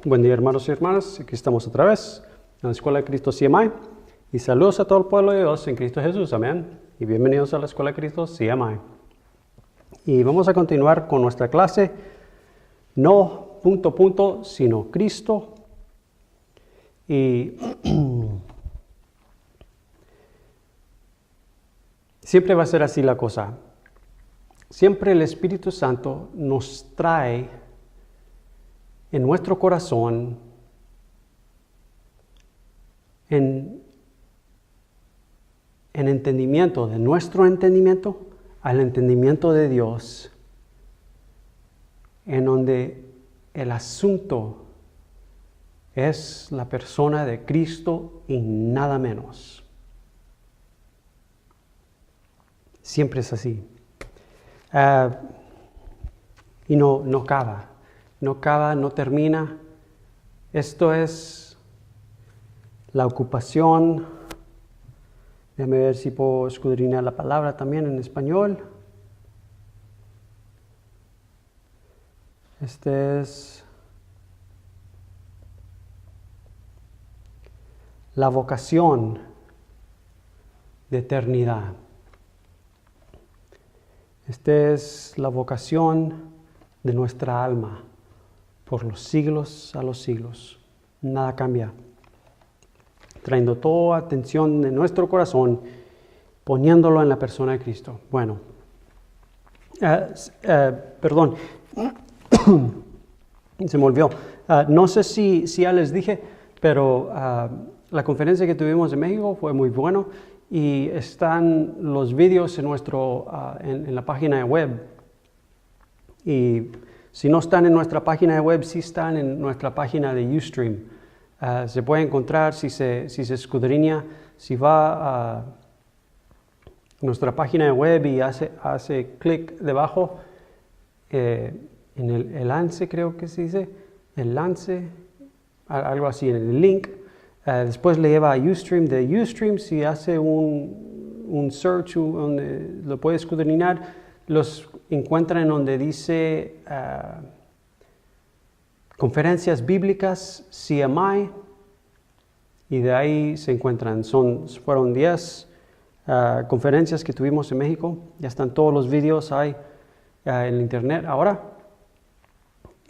Buen día, hermanos y hermanas. Aquí estamos otra vez en la Escuela de Cristo CMI. Y saludos a todo el pueblo de Dios en Cristo Jesús. Amén. Y bienvenidos a la Escuela de Cristo CMI. Y vamos a continuar con nuestra clase. No ... sino Cristo. Y siempre va a ser así la cosa. Siempre el Espíritu Santo nos trae en nuestro corazón, en entendimiento, de nuestro entendimiento al entendimiento de Dios, en donde el asunto es la persona de Cristo y nada menos. Siempre es así. Y no acaba. No acaba, no termina. Esto es la ocupación. Déjame ver si puedo escudriñar la palabra también en español. Este es la vocación de eternidad. Esta es la vocación de nuestra alma por los siglos a los siglos. Nada cambia. Trayendo toda atención de nuestro corazón, poniéndolo en la persona de Cristo. Bueno, perdón, se me olvidó. No sé si ya les dije, pero la conferencia que tuvimos en México fue muy bueno y están los vídeos en la página web. Y si no están en nuestra página web, sí están en nuestra página de Ustream. Se puede encontrar si se escudriña, si va a nuestra página web y hace clic debajo en el lance, creo que se dice, el lance, algo así, en el link. Después le lleva a Ustream. De Ustream, si hace un search donde lo puede escudriñar, los encuentran donde dice conferencias bíblicas CMI, y de ahí se encuentran. Fueron 10 conferencias que tuvimos en México. Ya están todos los vídeos ahí en internet ahora.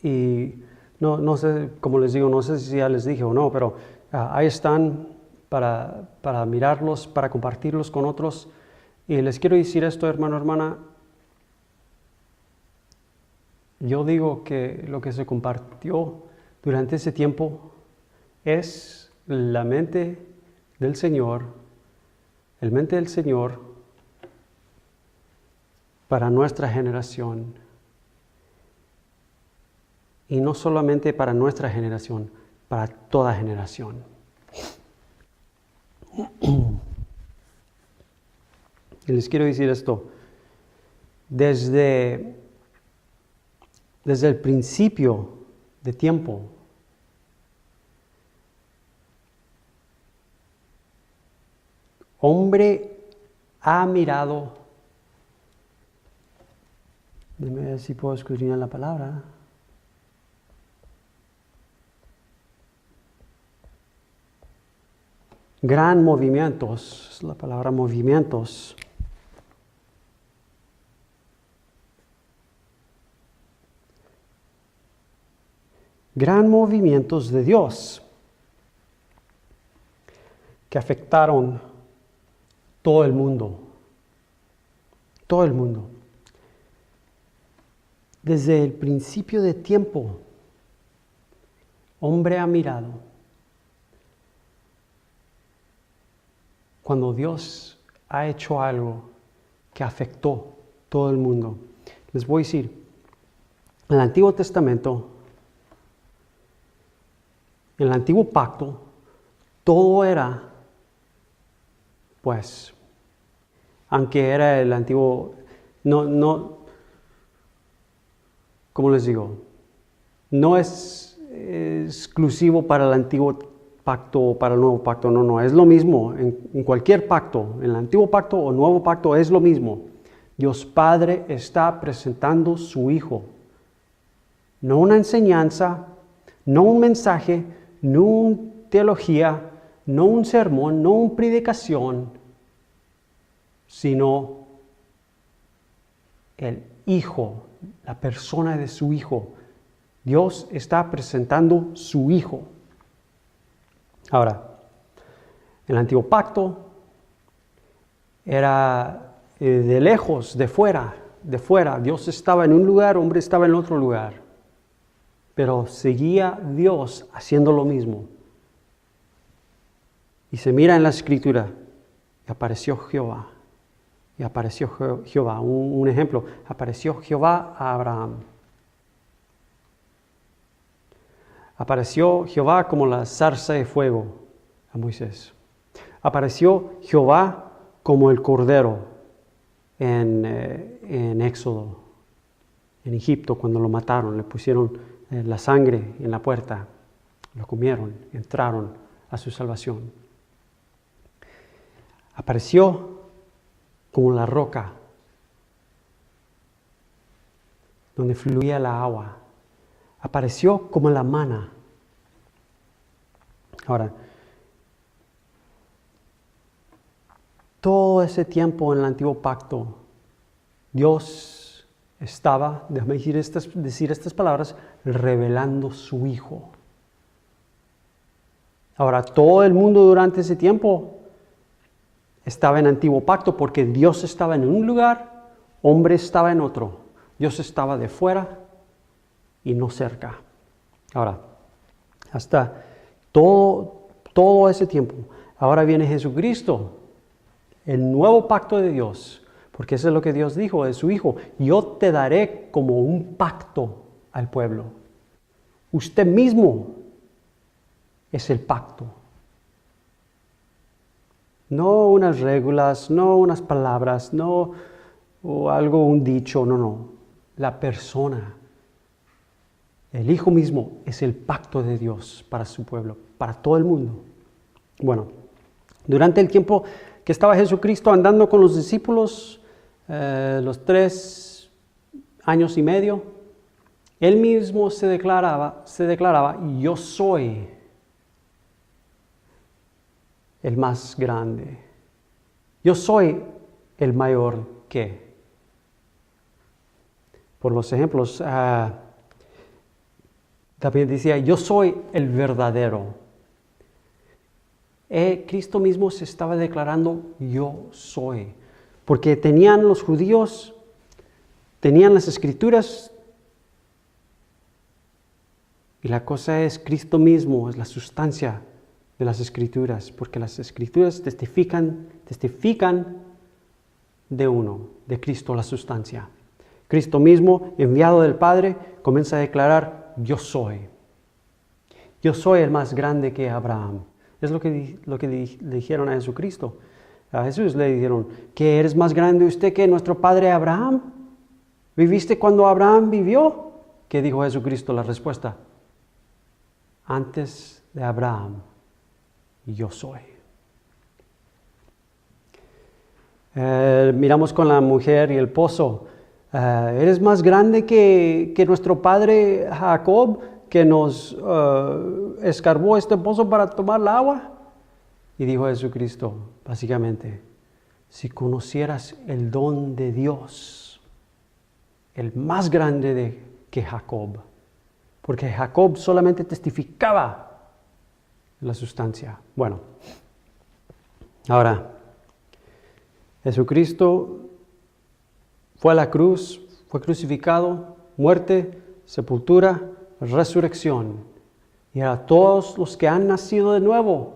Y no sé, como les digo, no sé si ya les dije o no, pero ahí están para mirarlos, para compartirlos con otros. Y les quiero decir esto, hermano, hermana. Yo digo que lo que se compartió durante ese tiempo es la mente del Señor, el mente del Señor para nuestra generación. Y no solamente para nuestra generación, para toda generación. Y les quiero decir esto. Desde el principio de tiempo, hombre ha mirado, déjame ver si puedo escudriñar la palabra, gran movimientos, es la palabra movimientos, gran movimientos de Dios que afectaron todo el mundo. Todo el mundo. Desde el principio de tiempo, hombre ha mirado cuando Dios ha hecho algo que afectó todo el mundo. Les voy a decir, en el Antiguo Testamento, en el Antiguo Pacto, todo era, pues, aunque era el Antiguo, ¿cómo les digo? No es exclusivo para el Antiguo Pacto o para el Nuevo Pacto, no, es lo mismo. En cualquier pacto, en el Antiguo Pacto o Nuevo Pacto es lo mismo. Dios Padre está presentando su Hijo. No una enseñanza, No un mensaje, no una teología, no un sermón, no una predicación, sino el Hijo, la persona de su Hijo. Dios está presentando su Hijo. Ahora, el antiguo pacto era de lejos, de fuera. Dios estaba en un lugar, hombre estaba en otro lugar. Pero seguía Dios haciendo lo mismo. Y se mira en la Escritura, y apareció Jehová. Y apareció Jehová. Un ejemplo, apareció Jehová a Abraham. Apareció Jehová como la zarza de fuego a Moisés. Apareció Jehová como el cordero en Éxodo, en Egipto, cuando lo mataron, le pusieron la sangre en la puerta, lo comieron, entraron a su salvación. Apareció como la roca donde fluía la agua. Apareció como la maná. Ahora, todo ese tiempo en el antiguo pacto, Dios estaba, déjame decir estas palabras, revelando su Hijo. Ahora, todo el mundo durante ese tiempo estaba en antiguo pacto porque Dios estaba en un lugar, hombre estaba en otro. Dios estaba de fuera y no cerca. Ahora, hasta todo ese tiempo, ahora viene Jesucristo, el nuevo pacto de Dios, porque eso es lo que Dios dijo de su Hijo. Yo te daré como un pacto al pueblo. Usted mismo es el pacto. No unas reglas, no unas palabras, no o algo, un dicho, no. La persona, el Hijo mismo es el pacto de Dios para su pueblo, para todo el mundo. Bueno, durante el tiempo que estaba Jesucristo andando con los discípulos, los 3 años y medio, Él mismo se declaraba, yo soy el más grande. Yo soy el mayor que. Por los ejemplos, también decía, yo soy el verdadero. Cristo mismo se estaba declarando, yo soy. Porque los judíos tenían las Escrituras. Y la cosa es, Cristo mismo es la sustancia de las Escrituras. Porque las Escrituras testifican de uno, de Cristo la sustancia. Cristo mismo, enviado del Padre, comienza a declarar, yo soy. Yo soy el más grande que Abraham. Es lo que le dijeron a Jesucristo. A Jesús le dijeron, ¿que eres más grande usted que nuestro padre Abraham? ¿Viviste cuando Abraham vivió? ¿Qué dijo Jesucristo? La respuesta, antes de Abraham, yo soy. Miramos con la mujer y el pozo. ¿Eres más grande que nuestro padre Jacob, que nos escarbó este pozo para tomar el agua? Y dijo Jesucristo, básicamente, si conocieras el don de Dios, el más grande que Jacob, porque Jacob solamente testificaba la sustancia. Bueno, ahora, Jesucristo fue a la cruz, fue crucificado, muerte, sepultura, resurrección. Y a todos los que han nacido de nuevo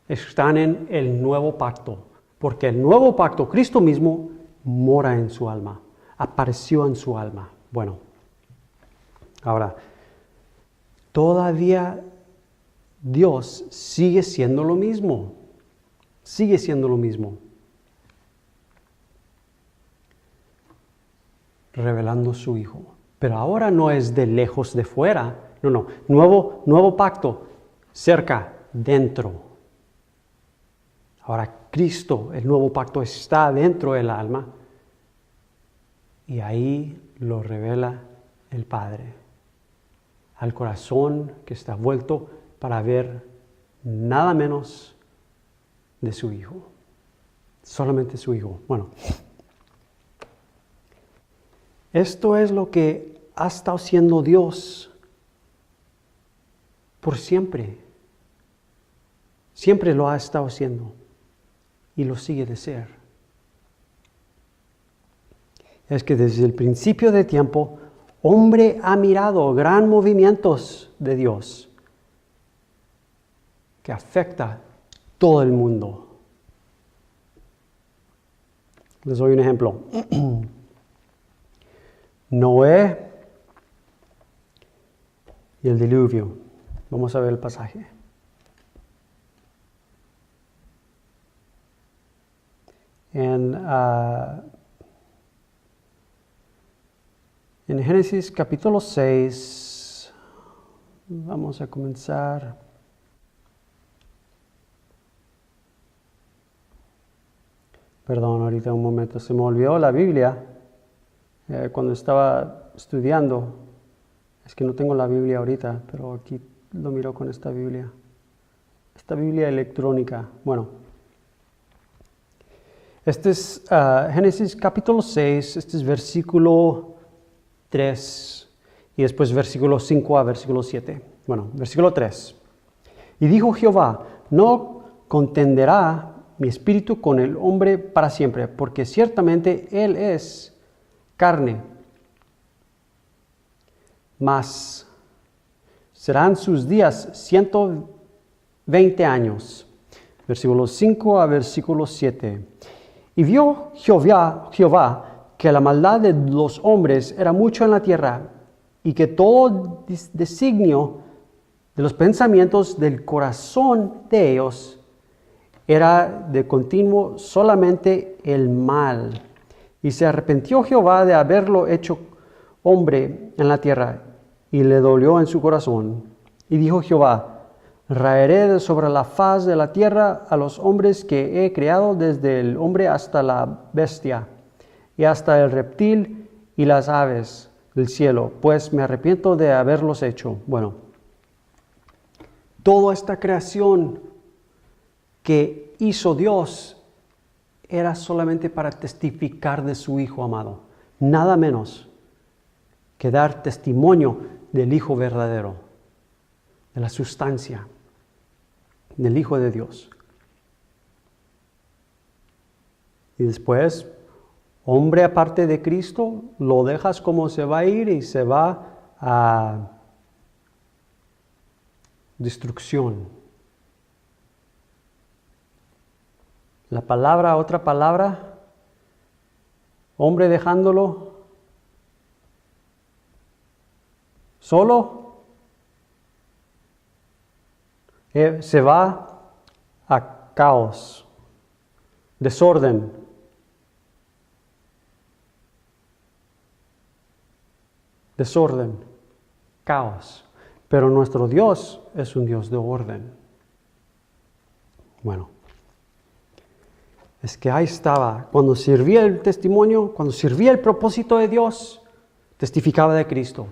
están en el nuevo pacto. Porque el nuevo pacto, Cristo mismo, mora en su alma, apareció en su alma. Bueno, ahora, todavía Dios sigue siendo lo mismo. Sigue siendo lo mismo. Revelando su Hijo. Pero ahora no es de lejos de fuera. No. Nuevo pacto. Cerca, dentro. Ahora Cristo, el nuevo pacto, está dentro del alma. Y ahí lo revela el Padre. al corazón que está vuelto para ver nada menos de su Hijo. Solamente su Hijo. Bueno, esto es lo que ha estado siendo Dios por siempre. Siempre lo ha estado haciendo y lo sigue de ser. Es que desde el principio de tiempo, hombre ha mirado gran movimientos de Dios que afecta todo el mundo. Les doy un ejemplo. Noé y el diluvio. Vamos a ver el pasaje. En Génesis capítulo 6, vamos a comenzar. Perdón, ahorita un momento, se me olvidó la Biblia cuando estaba estudiando. Es que no tengo la Biblia ahorita, pero aquí lo miro con esta Biblia. Esta Biblia electrónica. Bueno, este es Génesis capítulo 6, este es versículo 3 y después versículo 5 a versículo 7. Bueno, versículo 3. Y dijo Jehová, no contenderá mi espíritu con el hombre para siempre, porque ciertamente él es carne, mas serán sus días 120 años. Versículo 5 a versículo 7. Y vio Jehová que la maldad de los hombres era mucho en la tierra, y que todo designio de los pensamientos del corazón de ellos era de continuo solamente el mal. Y se arrepintió Jehová de haberlo hecho hombre en la tierra, y le dolió en su corazón. Y dijo Jehová, raeré de sobre la faz de la tierra a los hombres que he creado, desde el hombre hasta la bestia, y hasta el reptil y las aves del cielo, pues me arrepiento de haberlos hecho. Bueno, toda esta creación que hizo Dios era solamente para testificar de su Hijo amado, nada menos que dar testimonio del Hijo verdadero, de la sustancia del Hijo de Dios. Y después, hombre aparte de Cristo, lo dejas como se va a ir y se va a destrucción. La palabra, otra palabra, hombre dejándolo solo, se va a caos, desorden. Desorden, caos. Pero nuestro Dios es un Dios de orden. Bueno, es que ahí estaba, cuando servía el testimonio, cuando servía el propósito de Dios, testificaba de Cristo.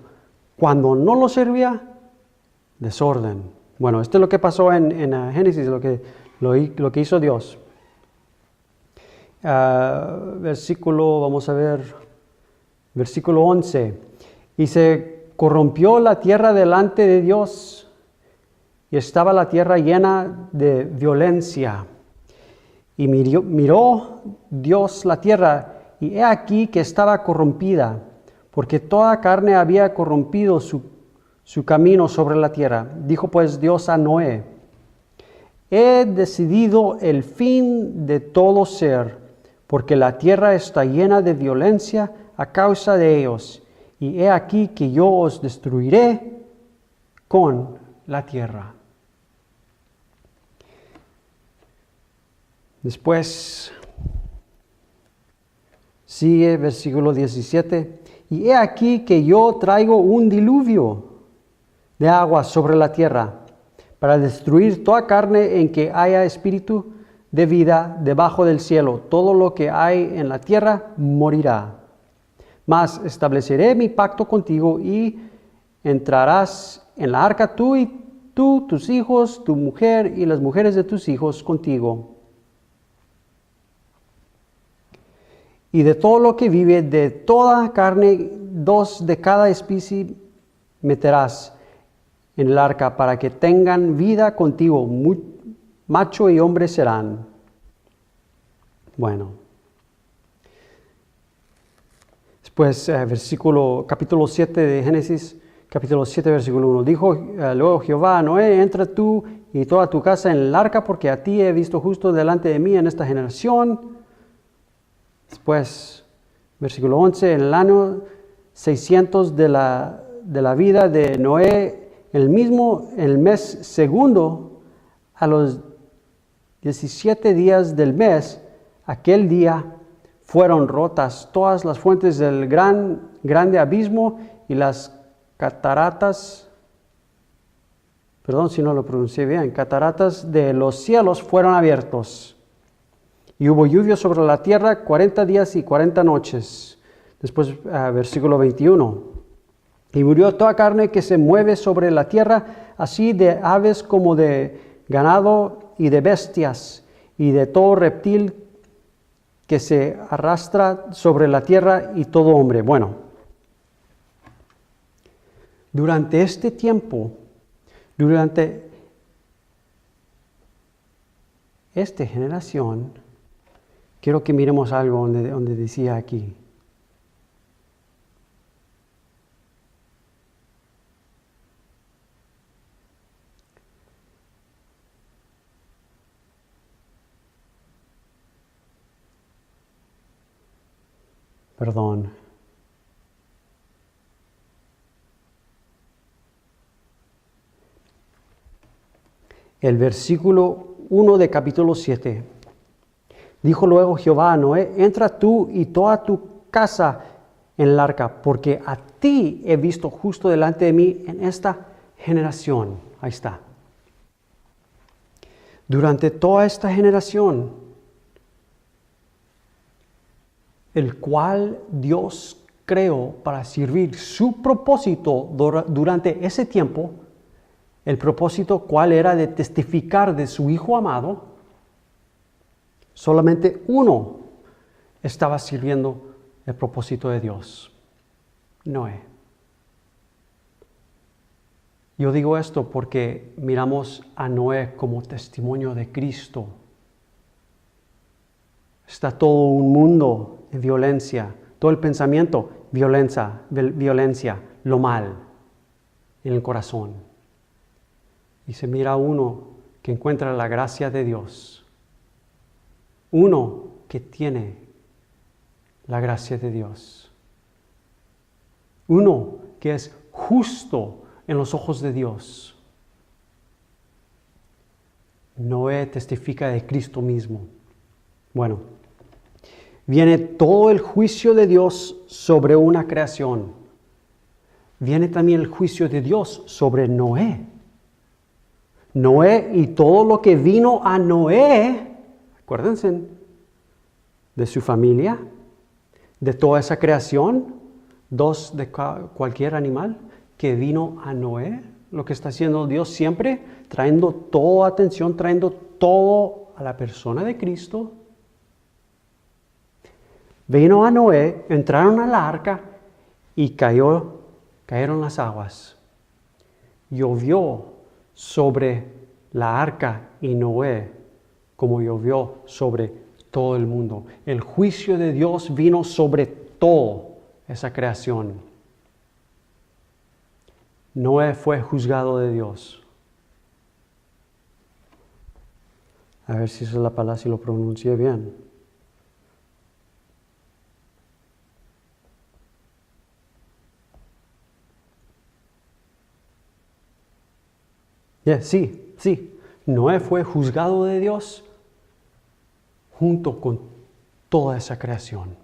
Cuando no lo servía, desorden. Bueno, esto es lo que pasó en Génesis, lo que hizo Dios. Vamos a ver, versículo 11. Y se corrompió la tierra delante de Dios, y estaba la tierra llena de violencia. Y miró Dios la tierra, y he aquí que estaba corrompida, porque toda carne había corrompido su camino sobre la tierra. Dijo pues Dios a Noé, he decidido el fin de todo ser, porque la tierra está llena de violencia a causa de ellos, y he aquí que yo os destruiré con la tierra. Después sigue versículo 17. Y he aquí que yo traigo un diluvio de agua sobre la tierra, para destruir toda carne en que haya espíritu de vida debajo del cielo. Todo lo que hay en la tierra morirá. Mas estableceré mi pacto contigo y entrarás en la arca tú, tus hijos, tu mujer y las mujeres de tus hijos contigo. Y de todo lo que vive, de toda carne, 2 de cada especie meterás en el arca para que tengan vida contigo. Macho y hombre serán. Bueno. Después, capítulo 7 de Génesis, capítulo 7, versículo 1. Dijo luego Jehová a Noé, entra tú y toda tu casa en el arca, porque a ti he visto justo delante de mí en esta generación. Después, versículo 11, en el año 600 de la vida de Noé, en el mes segundo, a los 17 días del mes, aquel día fueron rotas todas las fuentes del grande abismo y las cataratas, perdón si no lo pronuncié bien, cataratas de los cielos fueron abiertos. Y hubo lluvia sobre la tierra 40 días y 40 noches. Después, versículo 21. Y murió toda carne que se mueve sobre la tierra, así de aves como de ganado y de bestias, y de todo reptil que se arrastra sobre la tierra y todo hombre. Bueno, durante este tiempo, durante esta generación, quiero que miremos algo donde decía aquí. Perdón. El versículo 1 de capítulo 7. Dijo luego Jehová a Noé, entra tú y toda tu casa en el arca, porque a ti he visto justo delante de mí en esta generación. Ahí está. Durante toda esta generación, el cual Dios creó para servir su propósito durante ese tiempo, el propósito cual era de testificar de su Hijo amado, solamente uno estaba sirviendo el propósito de Dios, Noé. Yo digo esto porque miramos a Noé como testimonio de Cristo. Está todo un mundo de violencia, todo el pensamiento, violencia, lo mal en el corazón. Y se mira a uno que encuentra la gracia de Dios. Uno que tiene la gracia de Dios. Uno que es justo en los ojos de Dios. Noé testifica de Cristo mismo. Bueno, viene todo el juicio de Dios sobre una creación. Viene también el juicio de Dios sobre Noé. Noé y todo lo que vino a Noé, acuérdense, de su familia, de toda esa creación, 2 de cualquier animal que vino a Noé, lo que está haciendo Dios siempre, trayendo toda atención, trayendo todo a la persona de Cristo. Vino a Noé, entraron a la arca y cayeron las aguas. Llovió sobre la arca y Noé como llovió sobre todo el mundo. El juicio de Dios vino sobre toda esa creación. Noé fue juzgado de Dios. A ver si esa es la palabra, si lo pronuncié bien. Sí. Noé fue juzgado de Dios junto con toda esa creación.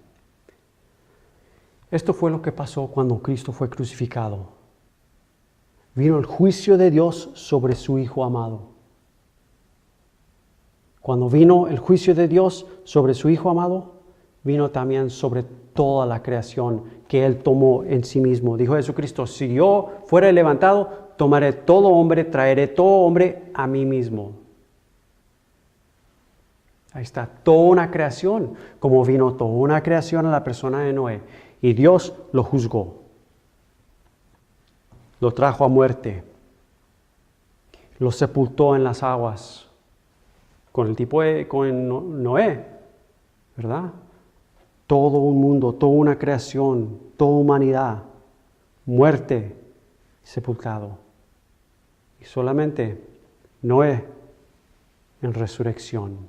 Esto fue lo que pasó cuando Cristo fue crucificado. Vino el juicio de Dios sobre su Hijo amado. Cuando vino el juicio de Dios sobre su Hijo amado, vino también sobre toda la creación que Él tomó en sí mismo. Dijo Jesucristo, si yo fuera levantado, tomaré todo hombre, traeré todo hombre a mí mismo. Ahí está, toda una creación, como vino toda una creación a la persona de Noé. Y Dios lo juzgó. Lo trajo a muerte. Lo sepultó en las aguas. Con Noé, ¿verdad? Todo un mundo, toda una creación, toda humanidad, muerte, sepultado. Y solamente Noé en resurrección,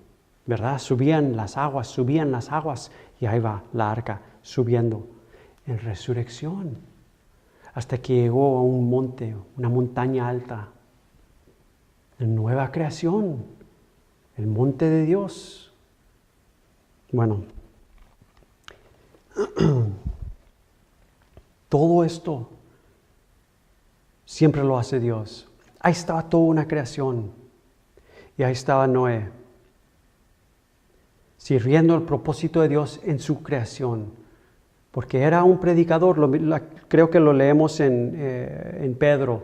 ¿verdad? Subían las aguas, y ahí va la arca subiendo en resurrección, hasta que llegó a un monte, una montaña alta, en nueva creación. El monte de Dios. Bueno, todo esto siempre lo hace Dios. Ahí estaba toda una creación. Y ahí estaba Noé, sirviendo el propósito de Dios en su creación. Porque era un predicador, creo que lo leemos en Pedro.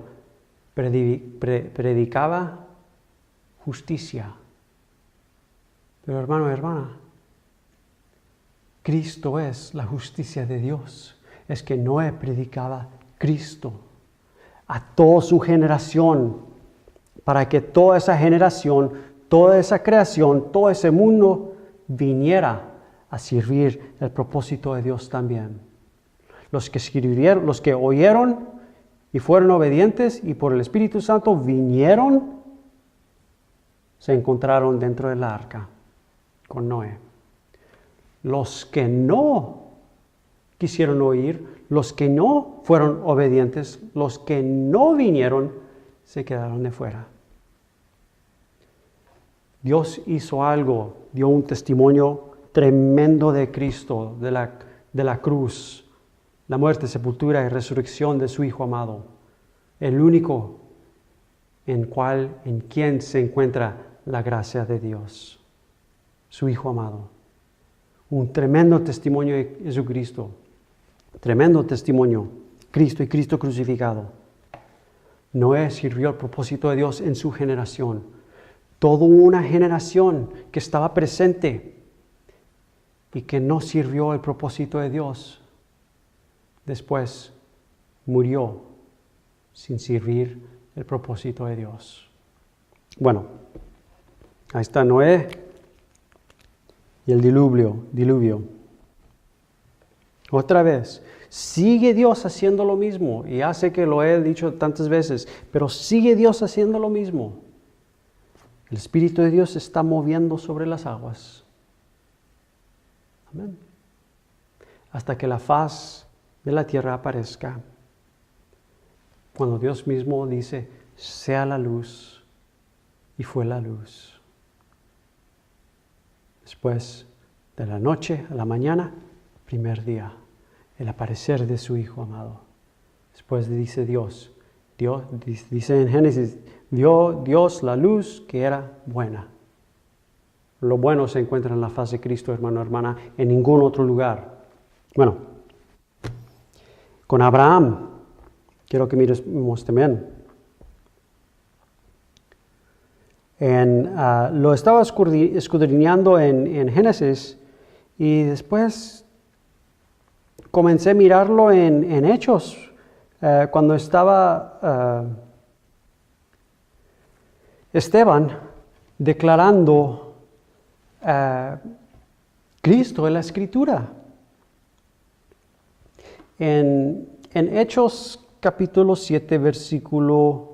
Predicaba justicia. Pero hermano y hermana, Cristo es la justicia de Dios. Es que Noé predicaba Cristo a toda su generación, para que toda esa generación, toda esa creación, todo ese mundo viniera a servir el propósito de Dios también. Los que escribieron, los que oyeron y fueron obedientes y por el Espíritu Santo vinieron, se encontraron dentro del arca con Noé. Los que no quisieron oír, los que no fueron obedientes, los que no vinieron, se quedaron de fuera. Dios hizo algo, dio un testimonio tremendo de Cristo, de la cruz, la muerte, sepultura y resurrección de su Hijo amado. El único en quien se encuentra la gracia de Dios. Su Hijo amado. Un tremendo testimonio de Jesucristo. Tremendo testimonio. Cristo y Cristo crucificado. Noé sirvió el propósito de Dios en su generación. Toda una generación que estaba presente y que no sirvió el propósito de Dios. Después murió sin servir el propósito de Dios. Bueno, ahí está Noé y el diluvio. Otra vez, sigue Dios haciendo lo mismo. Y ya sé que lo he dicho tantas veces, pero sigue Dios haciendo lo mismo. El Espíritu de Dios se está moviendo sobre las aguas. Amén. Hasta que la faz de la tierra aparezca. Cuando Dios mismo dice, sea la luz, y fue la luz. Después de la noche a la mañana, primer día, el aparecer de su Hijo amado. Después dice Dios dice en Génesis, vio Dios la luz que era buena. Lo bueno se encuentra en la faz de Cristo, hermano, hermana, en ningún otro lugar. Bueno, con Abraham, quiero que miremos también. Lo estaba escudriñando en Génesis y después comencé a mirarlo en Hechos, cuando estaba Esteban declarando Cristo en la Escritura. En Hechos capítulo 7, versículo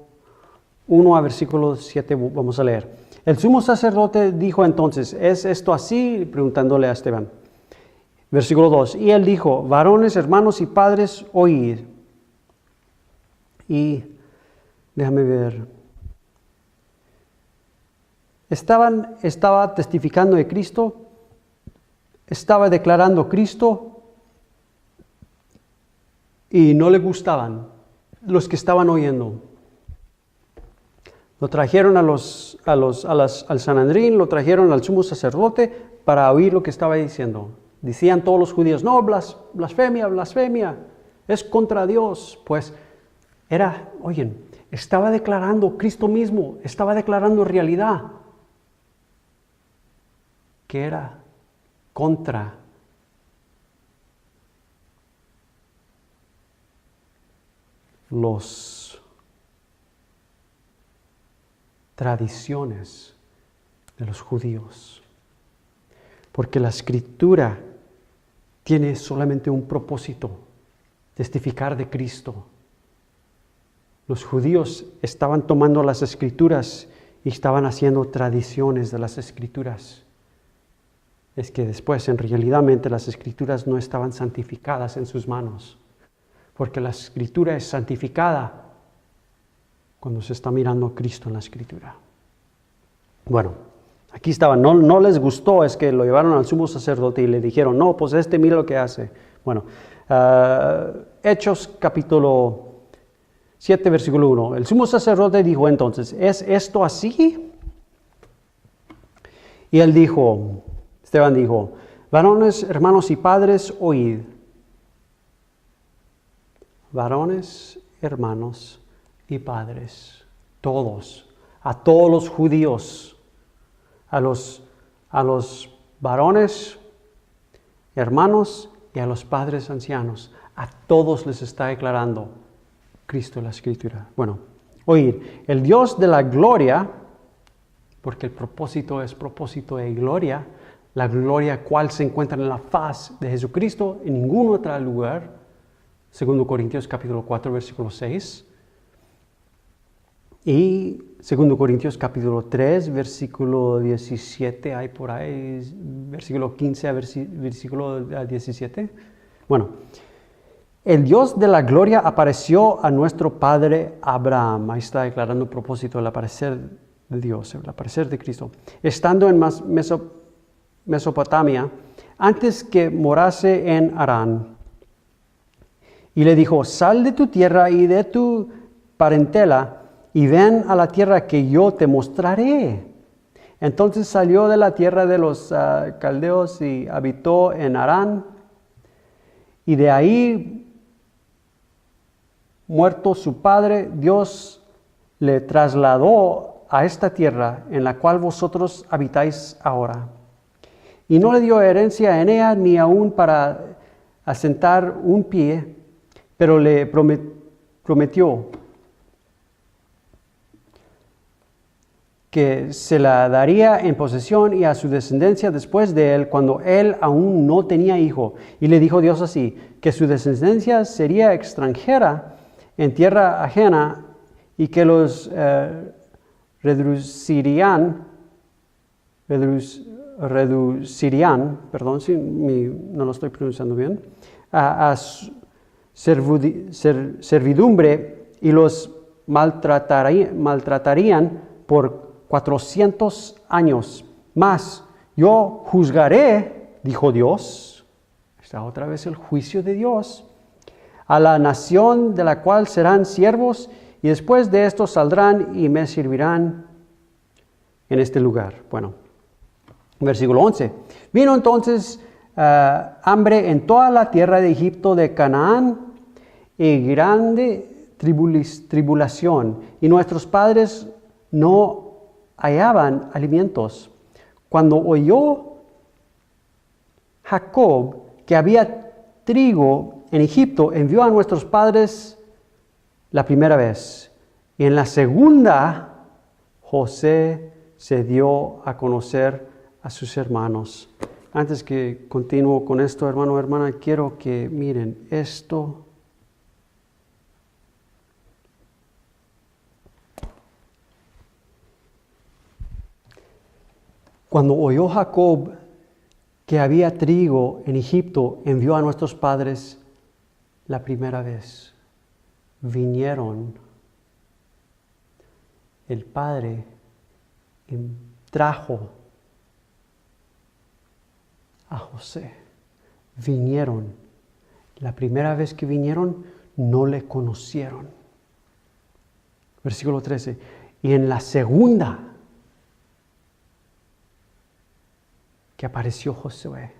1 a versículo 7 vamos a leer. El sumo sacerdote dijo entonces, ¿es esto así? Preguntándole a Esteban. Versículo 2. Y él dijo, varones, hermanos y padres, oíd. Y déjame ver. Estaba testificando de Cristo, estaba declarando Cristo y no le gustaban los que estaban oyendo. Lo trajeron al Sanedrín, lo trajeron al sumo sacerdote para oír lo que estaba diciendo. Decían todos los judíos, no, blasfemia, blasfemia, es contra Dios. Pues estaba declarando Cristo mismo, estaba declarando realidad, que era contra las tradiciones de los judíos. Porque la Escritura tiene solamente un propósito: testificar de Cristo. Los judíos estaban tomando las Escrituras y estaban haciendo tradiciones de las Escrituras. Es que después, en realidad, las Escrituras no estaban santificadas en sus manos, porque la Escritura es santificada cuando se está mirando a Cristo en la Escritura. Bueno, aquí estaba, no les gustó, es que lo llevaron al sumo sacerdote y le dijeron, no, pues mira lo que hace. Bueno, Hechos capítulo 7, versículo 1. El sumo sacerdote dijo entonces, ¿es esto así? Y Esteban dijo, varones, hermanos y padres, oíd. Varones, hermanos y padres, todos, a todos los judíos, a los varones, hermanos y a los padres ancianos, a todos les está declarando Cristo en la Escritura. Bueno, oír, el Dios de la gloria, porque el propósito es propósito de gloria, la gloria cual se encuentra en la faz de Jesucristo, en ningún otro lugar, 2 Corintios capítulo 4, versículo 6, y 2 Corintios capítulo 3, versículo 17, hay por ahí, versículo 15 a versículo 17. Bueno, el Dios de la gloria apareció a nuestro padre Abraham. Ahí está declarando el propósito del aparecer de Dios, el aparecer de Cristo. Estando en Mesopotamia, antes que morase en Harán. Y le dijo, sal de tu tierra y de tu parentela y ven a la tierra que yo te mostraré. Entonces salió de la tierra de los caldeos y habitó en Harán. Y de ahí, muerto su padre, Dios le trasladó a esta tierra en la cual vosotros habitáis ahora. Y no le dio herencia en ella ni aún para asentar un pie, pero le prometió que se la daría en posesión y a su descendencia después de él, cuando él aún no tenía hijo. Y le dijo Dios así, que su descendencia sería extranjera en tierra ajena y que los reducirían, perdón si no lo estoy pronunciando bien, a servidumbre y los maltratarían por 400 años. Mas yo juzgaré, dijo Dios, está otra vez el juicio de Dios, a la nación de la cual serán siervos y después de esto saldrán y me servirán en este lugar. Bueno, versículo 11. Vino entonces hambre en toda la tierra de Egipto, de Canaán, y grande tribulación, y nuestros padres no hallaban alimentos. Cuando oyó Jacob que había trigo en Egipto, envió a nuestros padres la primera vez. Y en la segunda, José se dio a conocer a sus hermanos. Antes que continúe con esto, hermano o hermana, quiero que miren esto. Cuando oyó Jacob que había trigo en Egipto, envió a nuestros padres la primera vez. Vinieron. El padre trajo a José. Vinieron. La primera vez que vinieron, no le conocieron. Versículo 13. Y en la segunda, que apareció Josué,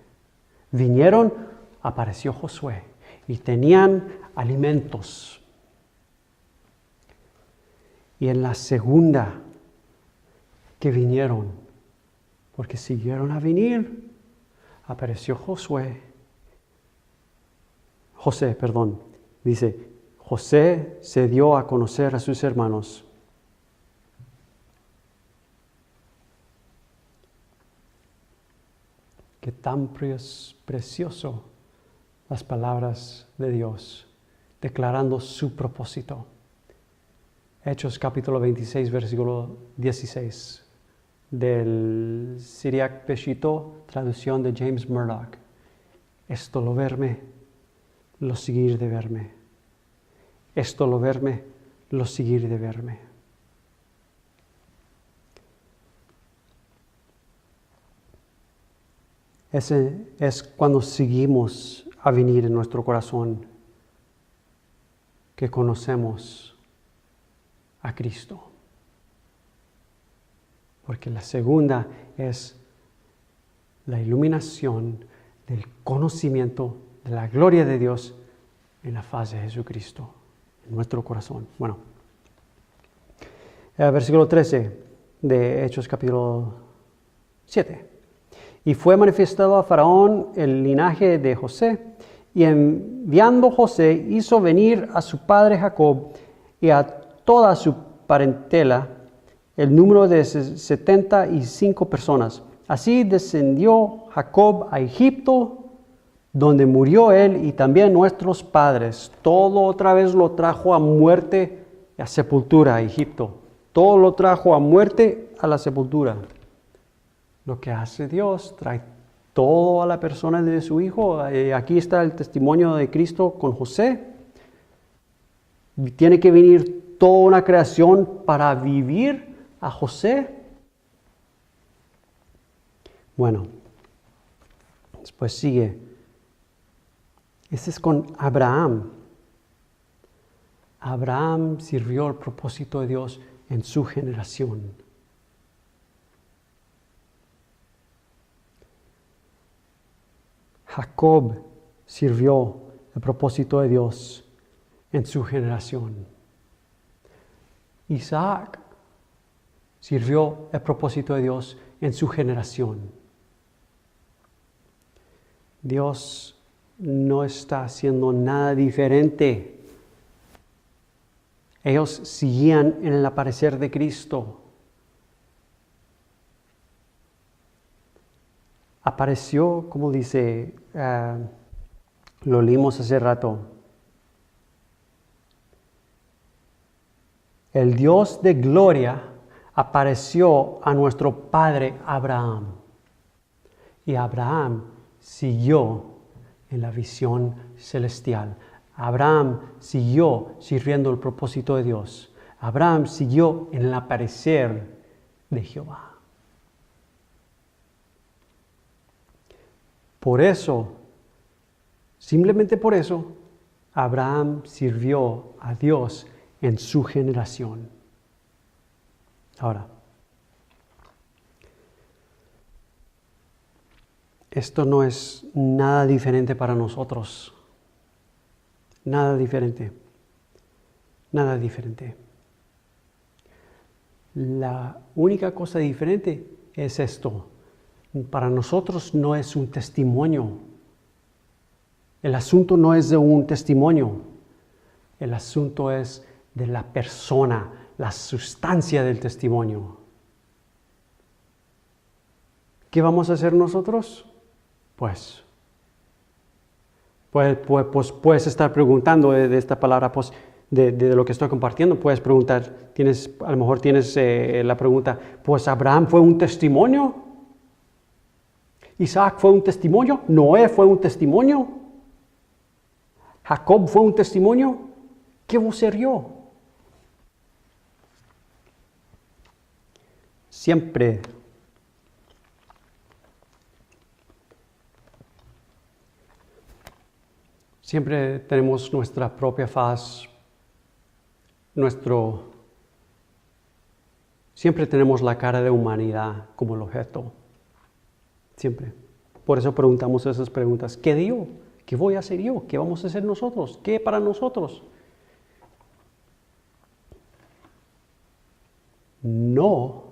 Vinieron, apareció Josué y tenían alimentos. Y en la segunda que vinieron, porque siguieron a venir, apareció José, dice, José se dio a conocer a sus hermanos. Qué tan precioso las palabras de Dios, declarando su propósito. Hechos capítulo 26, versículo 16, del Syriac Peshito, traducción de James Murdoch. Esto lo verme, lo seguir de verme. Esto lo verme, lo seguir de verme. Ese es cuando seguimos a venir en nuestro corazón, que conocemos a Cristo. Porque la segunda es la iluminación del conocimiento de la gloria de Dios en la faz de Jesucristo, en nuestro corazón. Bueno, versículo 13 de Hechos capítulo 7. Y fue manifestado a Faraón el linaje de José, y enviando José hizo venir a su padre Jacob y a toda su parentela, el número de 75 personas. Así descendió Jacob a Egipto, donde murió él y también nuestros padres. Todo otra vez lo trajo a muerte y a sepultura a Egipto. Todo lo trajo a muerte, a la sepultura. Lo que hace Dios, trae todo a la persona de su Hijo. Aquí está el testimonio de Cristo con José. Tiene que venir toda una creación para vivir a José. Bueno, después sigue. Este es con Abraham. Abraham sirvió el propósito de Dios en su generación. Jacob sirvió el propósito de Dios en su generación. Isaac sirvió el propósito de Dios en su generación. Dios no está haciendo nada diferente. Ellos seguían en el aparecer de Cristo. Apareció, como dice, lo leímos hace rato. El Dios de gloria apareció a nuestro padre Abraham. Y Abraham siguió en la visión celestial. Abraham siguió sirviendo el propósito de Dios. Abraham siguió en el aparecer de Jehová. Por eso, simplemente por eso, Abraham sirvió a Dios en su generación. Ahora, esto no es nada diferente para nosotros. Nada diferente. Nada diferente. La única cosa diferente es esto. Para nosotros no es un testimonio. El asunto no es de un testimonio. El asunto es de la persona, la sustancia del testimonio. ¿Qué vamos a hacer nosotros? Pues puedes estar preguntando de esta palabra, pues, de lo que estoy compartiendo. Puedes preguntar, a lo mejor tienes la pregunta, pues ¿Abraham fue un testimonio? ¿Isaac fue un testimonio? ¿Noé fue un testimonio? ¿Jacob fue un testimonio? ¿Qué voy a ser yo? Siempre tenemos nuestra propia faz, siempre tenemos la cara de humanidad como el objeto. Siempre. Por eso preguntamos esas preguntas. ¿Qué dio? ¿Qué voy a hacer yo? ¿Qué vamos a hacer nosotros? ¿Qué para nosotros? No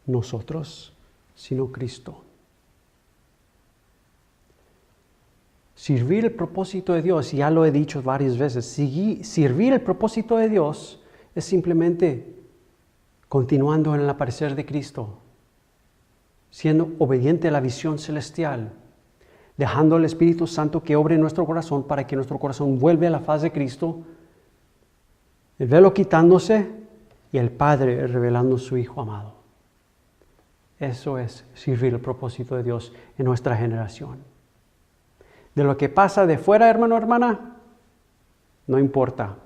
nosotros, sino Cristo. Servir el propósito de Dios, ya lo he dicho varias veces, servir el propósito de Dios es simplemente continuando en el aparecer de Cristo, siendo obediente a la visión celestial, dejando al Espíritu Santo que obre en nuestro corazón para que nuestro corazón vuelva a la faz de Cristo, el velo quitándose y el Padre revelando su Hijo amado. Eso es servir el propósito de Dios en nuestra generación. De lo que pasa de fuera, hermano, hermana, no importa.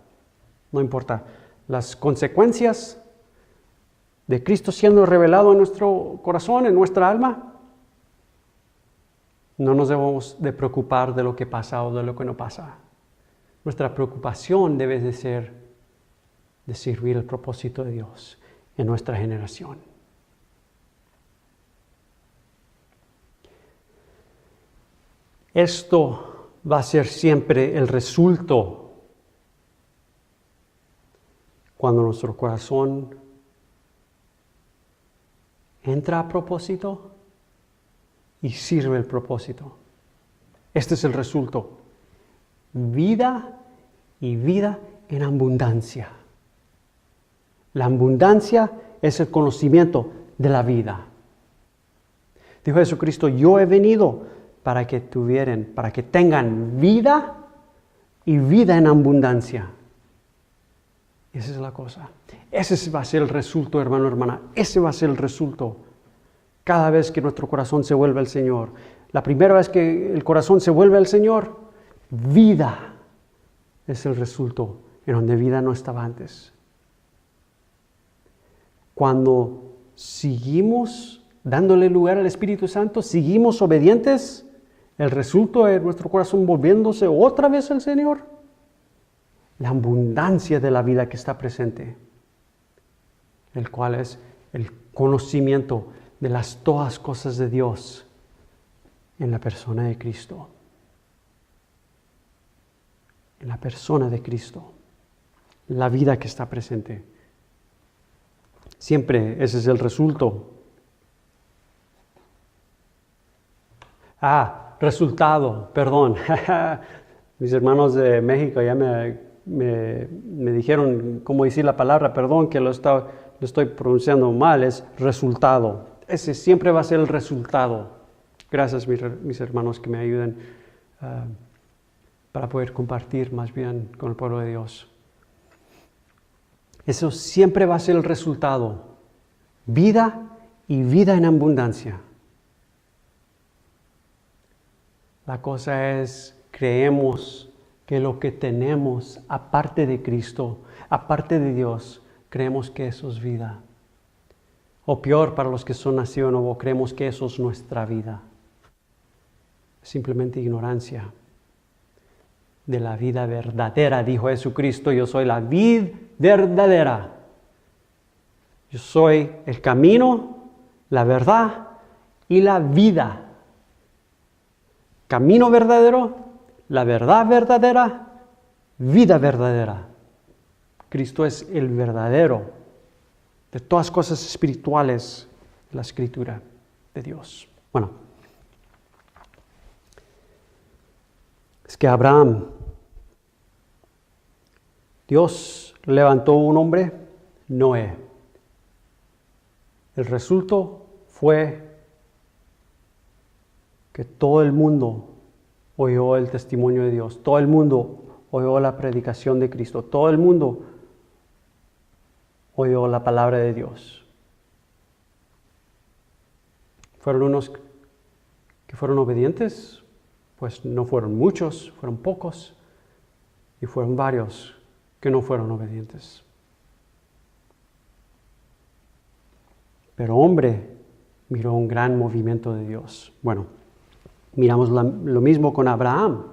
No importa. Las consecuencias de Cristo siendo revelado en nuestro corazón, en nuestra alma, no nos debemos de preocupar de lo que pasa o de lo que no pasa. Nuestra preocupación debe de ser de servir el propósito de Dios en nuestra generación. Esto va a ser siempre el resultado cuando nuestro corazón entra a propósito y sirve el propósito. Este es el resultado. Vida y vida en abundancia. La abundancia es el conocimiento de la vida. Dijo Jesucristo, yo he venido para que tengan vida y vida en abundancia. Esa es la cosa. Ese va a ser el resultado, hermano, hermana. Ese va a ser el resultado. Cada vez que nuestro corazón se vuelve al Señor. La primera vez que el corazón se vuelve al Señor, vida es el resultado en donde vida no estaba antes. Cuando seguimos dándole lugar al Espíritu Santo, seguimos obedientes, el resultado de nuestro corazón volviéndose otra vez al Señor, la abundancia de la vida que está presente, el cual es el conocimiento de las todas cosas de Dios en la persona de Cristo. En la persona de Cristo, la vida que está presente. Siempre ese es el resultado. Resultado, perdón. Mis hermanos de México ya me dijeron cómo decir la palabra, perdón que lo estoy pronunciando mal, es resultado. Ese siempre va a ser el resultado. Gracias mis hermanos que me ayuden para poder compartir más bien con el pueblo de Dios. Eso siempre va a ser el resultado. Vida y vida en abundancia. La cosa es, creemos que lo que tenemos aparte de Cristo, aparte de Dios, creemos que eso es vida. O peor, para los que son nacidos de nuevo, creemos que eso es nuestra vida. Simplemente ignorancia de la vida verdadera. Dijo Jesucristo, yo soy la vid verdadera. Yo soy el camino, la verdad y la vida. Camino verdadero, la verdad verdadera, vida verdadera. Cristo es el verdadero de todas cosas espirituales de la Escritura de Dios. Bueno, es que Abraham, Dios levantó un hombre, Noé. El resultado fue que todo el mundo oyó el testimonio de Dios, todo el mundo oyó la predicación de Cristo, todo el mundo oyó la palabra de Dios. ¿Fueron unos que fueron obedientes? Pues no fueron muchos, fueron pocos, y fueron varios que no fueron obedientes. Pero hombre miró un gran movimiento de Dios. Bueno, miramos lo mismo con Abraham.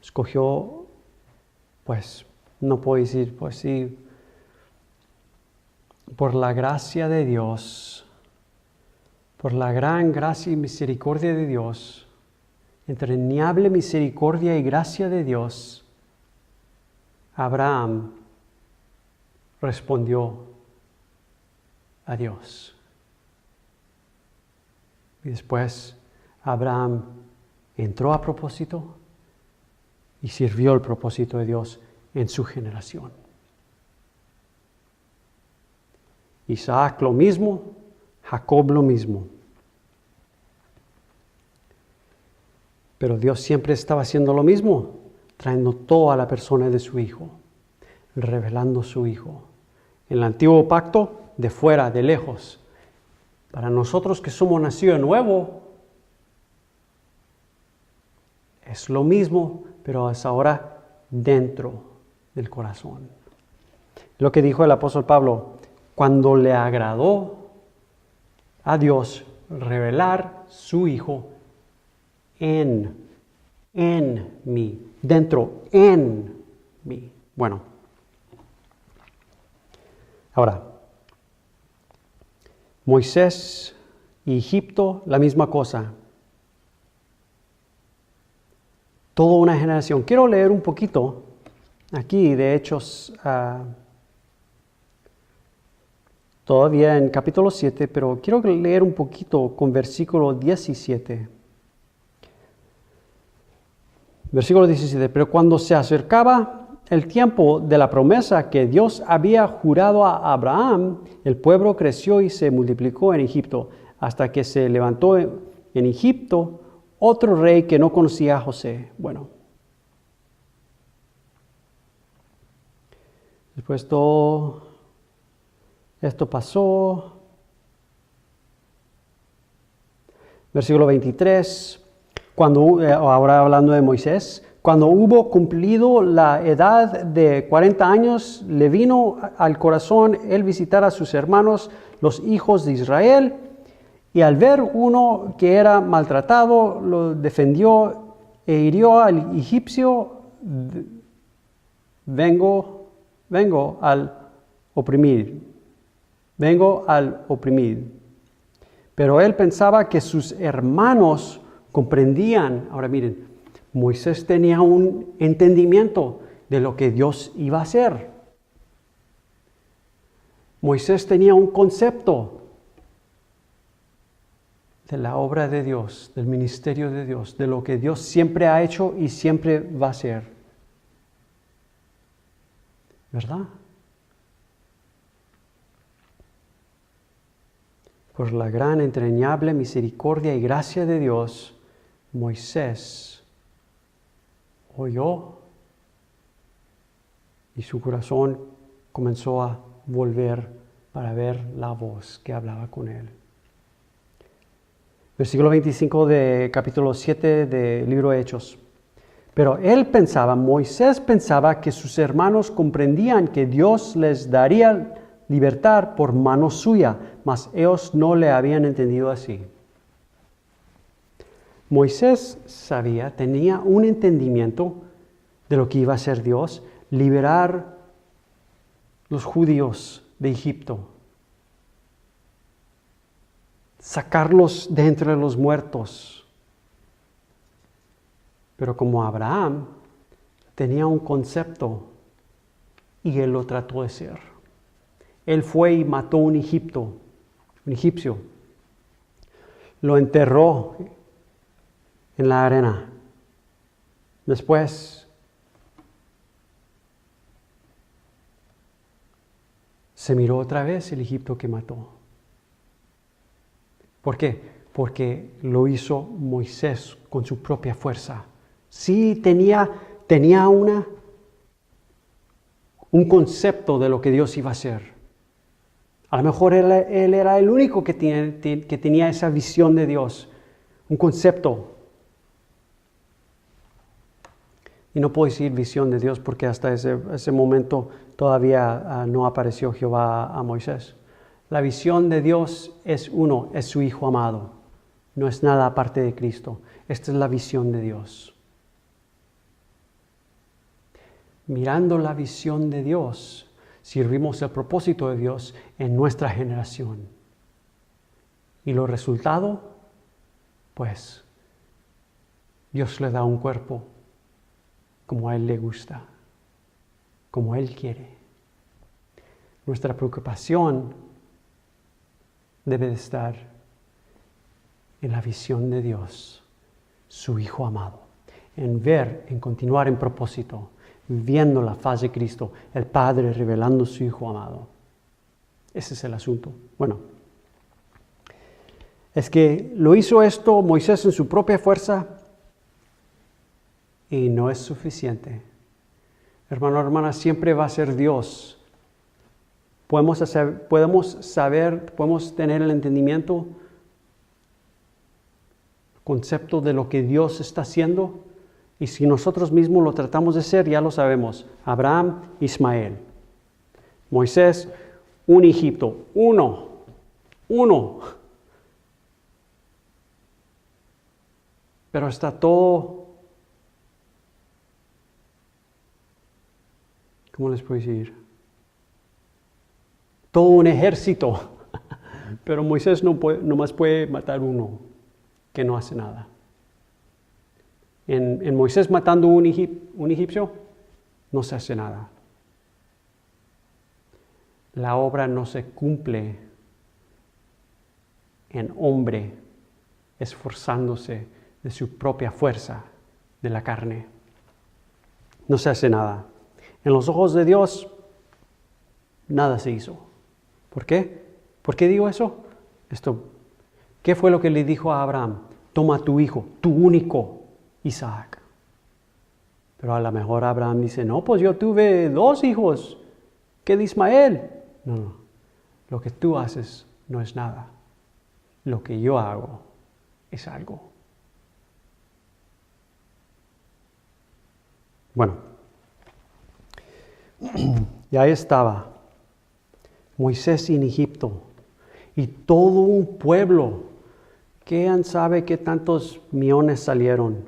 Escogió, pues, no puedo decir, pues sí, por la gracia de Dios, Por la gran gracia y misericordia de Dios, entrañable misericordia y gracia de Dios, Abraham respondió a Dios. Y después Abraham entró a propósito y sirvió el propósito de Dios en su generación. Isaac lo mismo, Jacob lo mismo. Pero Dios siempre estaba haciendo lo mismo, trayendo todo a la persona de su Hijo, revelando su Hijo. En el antiguo pacto, de fuera, de lejos. Para nosotros que somos nacidos de nuevo, es lo mismo, pero es ahora dentro del corazón. Lo que dijo el apóstol Pablo, cuando le agradó a Dios revelar su Hijo en mí, dentro, en mí. Bueno, ahora, Moisés y Egipto, la misma cosa. Toda una generación. Quiero leer un poquito aquí de Hechos, todavía en capítulo 7, pero quiero leer un poquito con versículo 17. Versículo 17, pero cuando se acercaba el tiempo de la promesa que Dios había jurado a Abraham, el pueblo creció y se multiplicó en Egipto, hasta que se levantó en Egipto otro rey que no conocía a José. Bueno, después todo esto pasó. Versículo 23, ahora hablando de Moisés, cuando hubo cumplido la edad de 40 años, le vino al corazón el visitar a sus hermanos, los hijos de Israel, y al ver uno que era maltratado, lo defendió e hirió al egipcio. Vengo al oprimir. Pero él pensaba que sus hermanos comprendían. Ahora miren, Moisés tenía un entendimiento de lo que Dios iba a hacer. Moisés tenía un concepto de la obra de Dios, del ministerio de Dios, de lo que Dios siempre ha hecho y siempre va a hacer. ¿Verdad? Por la gran, entrañable misericordia y gracia de Dios, Moisés oyó y su corazón comenzó a volver para ver la voz que hablaba con él. Versículo 25 de capítulo 7 del libro de Hechos. Pero Moisés pensaba que sus hermanos comprendían que Dios les daría libertad por mano suya, mas ellos no le habían entendido así. Moisés tenía un entendimiento de lo que iba a hacer Dios, liberar los judíos de Egipto, sacarlos de entre los muertos. Pero como Abraham tenía un concepto y él lo trató de hacer. Él fue y mató un egipcio. Lo enterró en la arena. Después se miró otra vez el Egipto que mató. ¿Por qué? Porque lo hizo Moisés con su propia fuerza. Sí, tenía un concepto de lo que Dios iba a hacer. A lo mejor él era el único que tenía esa visión de Dios, un concepto. Y no puedo decir visión de Dios porque hasta ese momento todavía no apareció Jehová a Moisés. La visión de Dios es uno, es su Hijo amado. No es nada aparte de Cristo. Esta es la visión de Dios. Mirando la visión de Dios, servimos el propósito de Dios en nuestra generación. Y lo resultado, pues, Dios le da un cuerpo como a Él le gusta, como Él quiere. Nuestra preocupación debe de estar en la visión de Dios, su Hijo amado, en ver, en continuar en propósito, viendo la faz de Cristo, el Padre revelando su Hijo amado. Ese es el asunto. Bueno, es que lo hizo esto Moisés en su propia fuerza y no es suficiente. Hermano, hermana, siempre va a ser Dios. Podemos tener el entendimiento, concepto de lo que Dios está haciendo, y si nosotros mismos lo tratamos de hacer, ya lo sabemos. Abraham, Ismael. Moisés, un Egipto, uno. Pero está todo, ¿cómo les puedo decir? Todo un ejército. Pero Moisés nomás puede matar uno que no hace nada. En Moisés matando un egipcio, no se hace nada. La obra no se cumple en hombre esforzándose de su propia fuerza de la carne. No se hace nada. En los ojos de Dios, nada se hizo. ¿Por qué? ¿Por qué digo eso? ¿Qué fue lo que le dijo a Abraham? Toma tu hijo, tu único, Isaac. Pero a lo mejor Abraham dice, no, pues yo tuve 2 hijos. ¿Qué de Ismael? No. Lo que tú haces no es nada. Lo que yo hago es algo. Bueno, ya estaba Moisés en Egipto y todo un pueblo. ¿Quién sabe qué tantos millones salieron?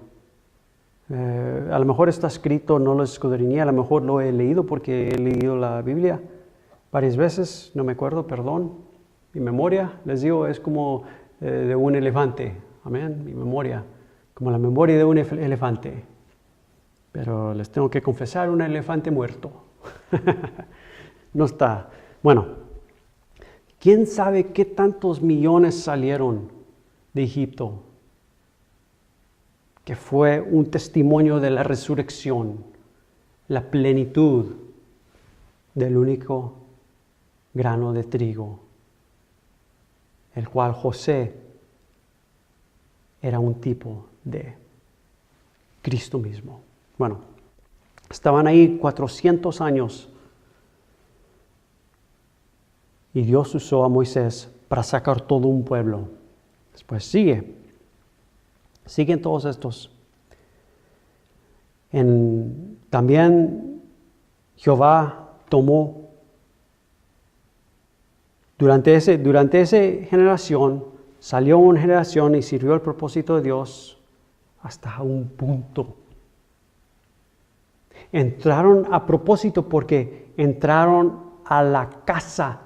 A lo mejor está escrito, no lo escudriñé, a lo mejor lo he leído porque he leído la Biblia varias veces, no me acuerdo, perdón. Mi memoria, les digo, es como de un elefante. Amén, mi memoria, como la memoria de un elefante. Pero les tengo que confesar, un elefante muerto. No está. Bueno, ¿quién sabe qué tantos millones salieron de Egipto? Que fue un testimonio de la resurrección, la plenitud del único grano de trigo, el cual José era un tipo de Cristo mismo. Bueno, estaban ahí 400 años y Dios usó a Moisés para sacar todo un pueblo. Después siguen todos estos. También Jehová tomó durante esa generación, salió una generación y sirvió el propósito de Dios hasta un punto. Entraron a propósito porque entraron a la casa.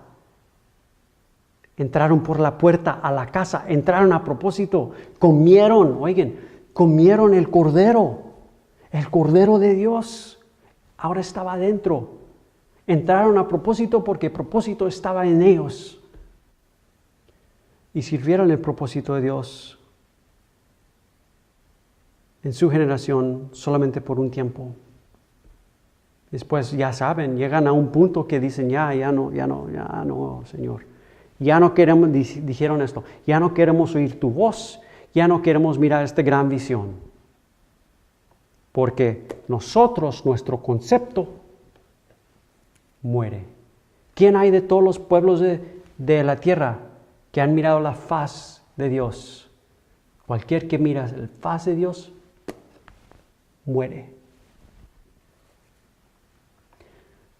Entraron por la puerta a la casa, entraron a propósito, comieron el cordero de Dios, ahora estaba adentro. Entraron a propósito porque el propósito estaba en ellos. Y sirvieron el propósito de Dios en su generación solamente por un tiempo. Después ya saben, llegan a un punto que dicen, ya no, Señor. Ya no queremos, dijeron esto, ya no queremos oír tu voz, ya no queremos mirar esta gran visión. Porque nuestro concepto muere. ¿Quién hay de todos los pueblos de la tierra que han mirado la faz de Dios? Cualquier que mira la faz de Dios, muere.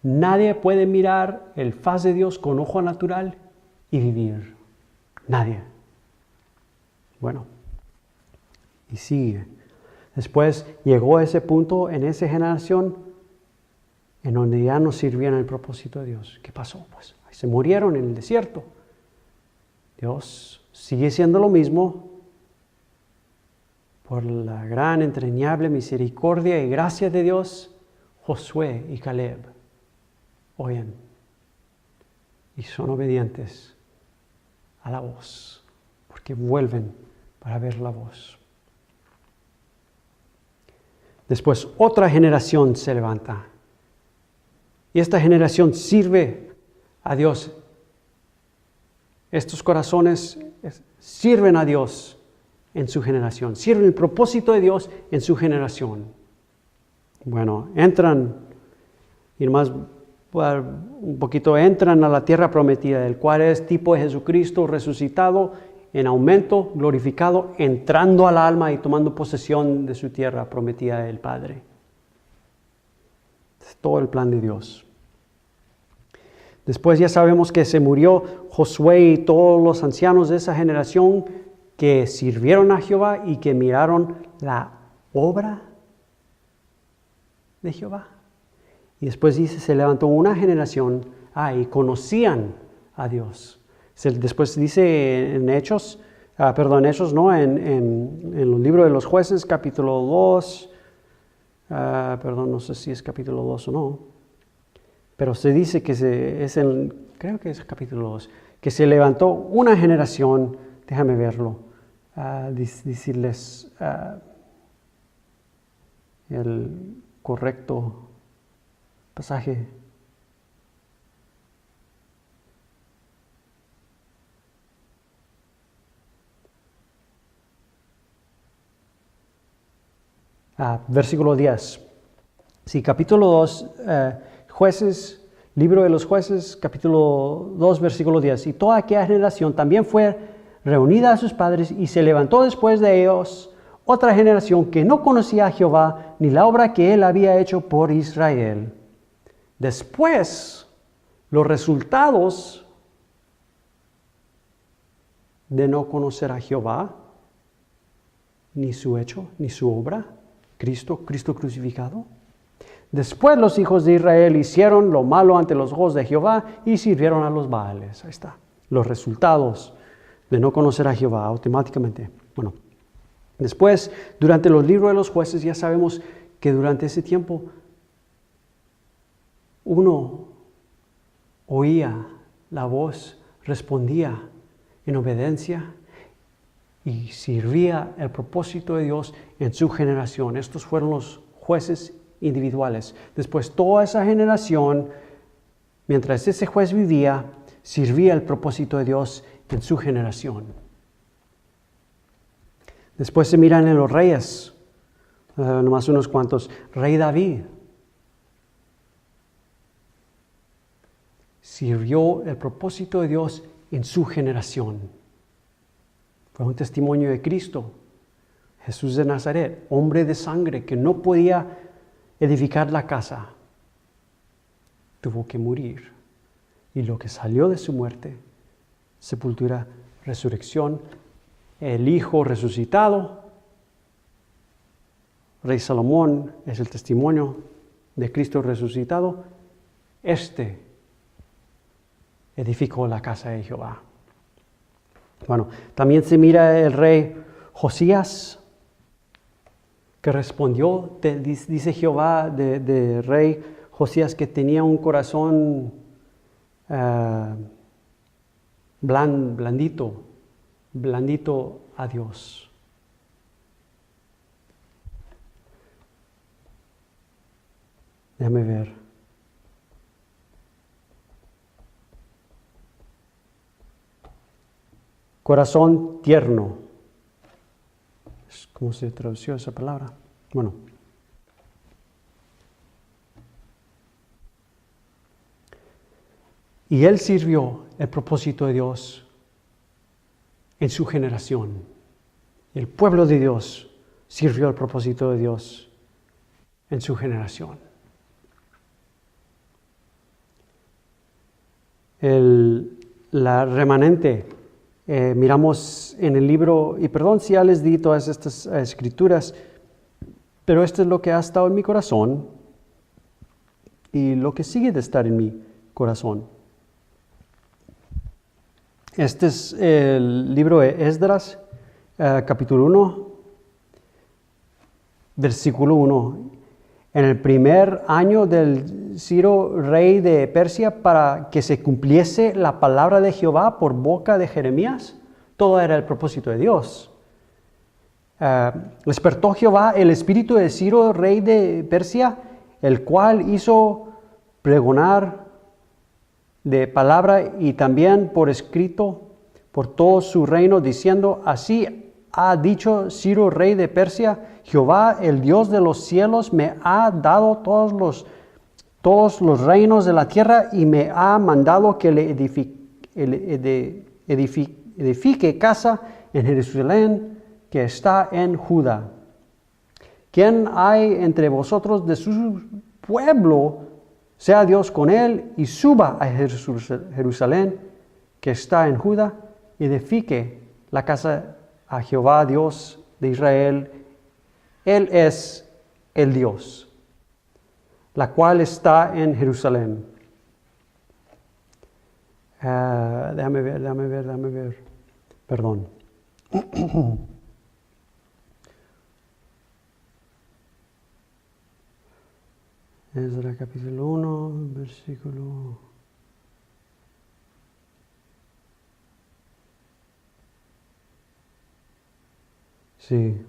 Nadie puede mirar el faz de Dios con ojo natural y vivir. Nadie. Bueno, y sigue. Después llegó a ese punto en esa generación en donde ya no sirvían el propósito de Dios. ¿Qué pasó? Pues se murieron en el desierto. Dios sigue siendo lo mismo. Por la gran, entrañable misericordia y gracia de Dios, Josué y Caleb oyen y son obedientes a la voz, porque vuelven para ver la voz. Después otra generación se levanta y esta generación sirve a Dios. Estos corazones sirven a Dios en su generación, sirven el propósito de Dios en su generación. Bueno, entran, y más un poquito, entran a la tierra prometida, el cual es tipo de Jesucristo resucitado, en aumento, glorificado, entrando al alma y tomando posesión de su tierra prometida del Padre. Es todo el plan de Dios. Después ya sabemos que se murió Josué y todos los ancianos de esa generación que sirvieron a Jehová y que miraron la obra de Jehová. Y después dice, se levantó una generación y conocían a Dios. Después dice en Hechos, en los libros de los Jueces, capítulo 2, no sé si es capítulo 2 o no, pero se dice que creo que es capítulo 2, que se levantó una generación, déjame verlo, decirles el correcto pasaje. Versículo 10. Sí, capítulo 2, Jueces, libro de los Jueces, capítulo 2, versículo 10. Y toda aquella generación también fue reunida a sus padres y se levantó después de ellos otra generación que no conocía a Jehová ni la obra que él había hecho por Israel. Después, los resultados de no conocer a Jehová, ni su hecho, ni su obra, Cristo crucificado. Después los hijos de Israel hicieron lo malo ante los ojos de Jehová y sirvieron a los Baales. Ahí está, los resultados de no conocer a Jehová automáticamente. Bueno, después, durante los libros de los jueces, ya sabemos que durante ese tiempo uno oía la voz, respondía en obediencia y sirvía el propósito de Dios en su generación. Estos fueron los jueces individuales. Después toda esa generación, mientras ese juez vivía, sirvía el propósito de Dios en su generación. Después se miran en los reyes, nomás unos cuantos. Rey David sirvió el propósito de Dios en su generación. Fue un testimonio de Cristo, Jesús de Nazaret, hombre de sangre que no podía edificar la casa. Tuvo que morir. Y lo que salió de su muerte, sepultura, resurrección, el Hijo resucitado. Rey Salomón es el testimonio de Cristo resucitado. Edificó la casa de Jehová. Bueno, también se mira el rey Josías, que respondió, dice Jehová de rey Josías, que tenía un corazón blandito a Dios. Déjame ver. Corazón tierno. ¿Cómo se tradució esa palabra? Bueno. Y él sirvió el propósito de Dios en su generación. El pueblo de Dios sirvió el propósito de Dios en su generación. La remanente. Miramos en el libro, y perdón si ya les di todas estas escrituras, pero esto es lo que ha estado en mi corazón y lo que sigue de estar en mi corazón. Este es el libro de Esdras, capítulo 1, versículo 1. En el primer año del Ciro, rey de Persia, para que se cumpliese la palabra de Jehová por boca de Jeremías, todo era el propósito de Dios. Despertó Jehová el espíritu de Ciro, rey de Persia, el cual hizo pregonar de palabra y también por escrito por todo su reino, diciendo: así ha dicho Ciro, rey de Persia, Jehová, el Dios de los cielos, me ha dado todos los reinos de la tierra y me ha mandado que le edifique casa en Jerusalén, que está en Judá. ¿Quién hay entre vosotros de su pueblo? Sea Dios con él y suba a Jerusalén, que está en Judá, y edifique la casa a Jehová, Dios de Israel. Él es el Dios, la cual está en Jerusalén. Déjame ver. Perdón. Esdras capítulo 1, versículo... Sí.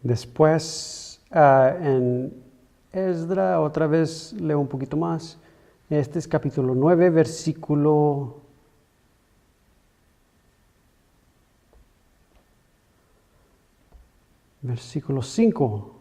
Después, en Esdras, otra vez leo un poquito más. Este es capítulo 9, versículo 5.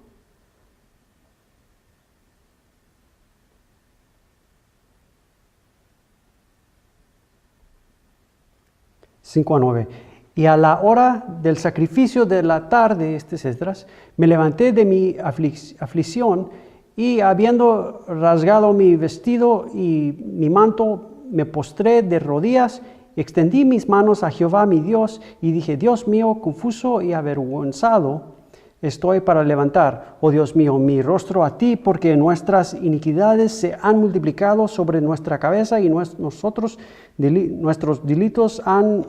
Cinco a 9. Y a la hora del sacrificio de la tarde, este es Esdras, me levanté de mi aflicción y habiendo rasgado mi vestido y mi manto, me postré de rodillas, extendí mis manos a Jehová mi Dios y dije: Dios mío, confuso y avergonzado estoy para levantar, oh Dios mío, mi rostro a ti, porque nuestras iniquidades se han multiplicado sobre nuestra cabeza y nuestros delitos han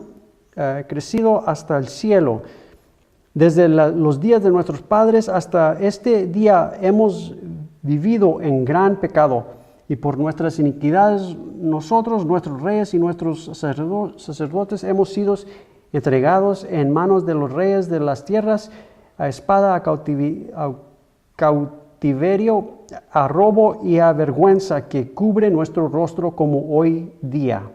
crecido hasta el cielo. Desde los días de nuestros padres hasta este día hemos vivido en gran pecado, y por nuestras iniquidades nosotros, nuestros reyes y nuestros sacerdotes hemos sido entregados en manos de los reyes de las tierras, a espada, a cautiverio, a robo y a vergüenza que cubre nuestro rostro como hoy día.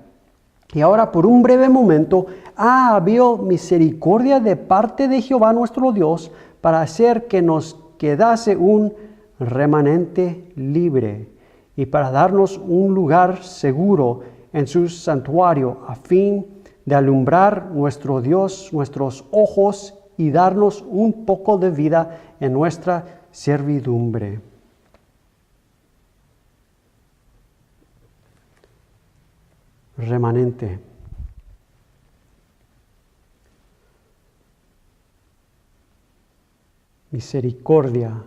Y ahora, por un breve momento, ha habido misericordia de parte de Jehová nuestro Dios para hacer que nos quedase un remanente libre y para darnos un lugar seguro en su santuario, a fin de alumbrar nuestro Dios nuestros ojos y darnos un poco de vida en nuestra servidumbre. Remanente. Misericordia.